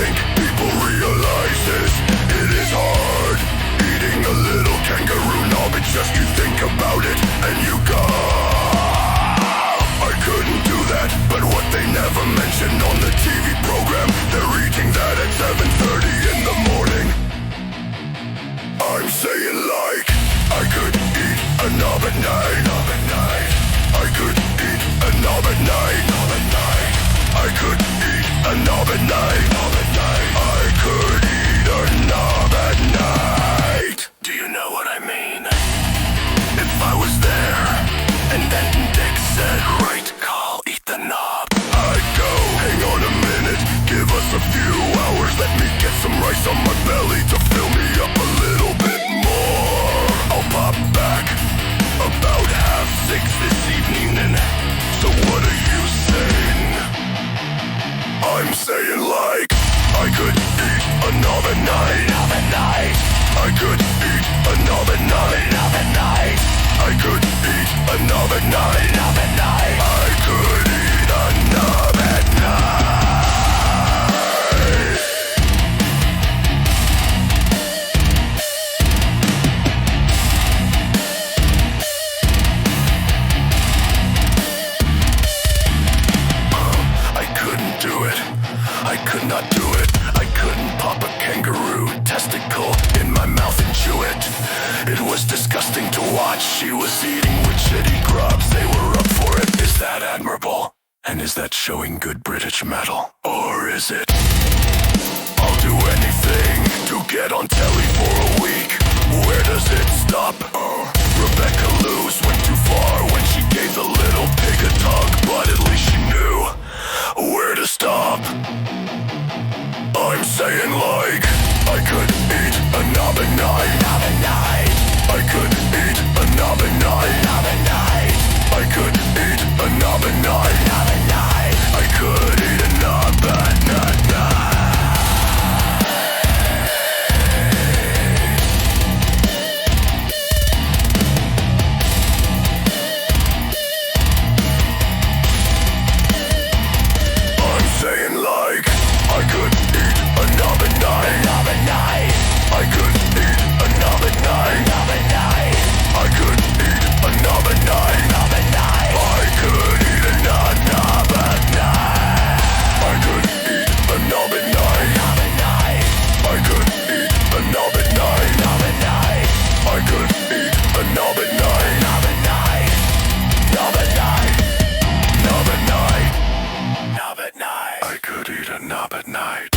think people realize this? It is hard eating a little kangaroo knob. It's just you think about it and you go, I couldn't do that. But what they never mention on the TV program, they're eating that at 7:30 in the morning. I'm saying like, I could eat a knob at night. I could eat a knob at night. I could eat a knob at night. I could eat a knob at night. Do you know what I mean? If I was there and then Dick said, right call, eat the knob, I'd go, hang on a minute, give us a few hours, let me get some rice on my belly to fill me up a little bit more. I'll pop back about 5:30 this evening, and so what are you saying? I'm saying like, I could eat a knob at night. I could eat a knob at night. I could eat a knob at night. I could eat a knob at night. I couldn't do it. I could not do it. I couldn't pop a kangaroo testicle in my mouth and chew it. It was disgusting to watch. She was eating with shitty grubs. They were up for it. Is that admirable? And is that showing good British metal? Or is it? I'll do anything to get on telly for a week. Where does it stop? Rebecca Lewis went too far when she gave the little pig a tug, but at least she knew where to stop. I'm saying like, I could eat a knob at night. I could eat a knob at night. I could eat a knob at night. I could eat a knob at night. I'm saying like, I could eat a knob at night. I could eat a knob at night. I could eat a knob at night. I could eat a knob at night. I could eat a knob at night. I could eat a knob at night. I could eat a knob at night. Knob at night. Knob at night. Knob at night. I could eat a knob at night.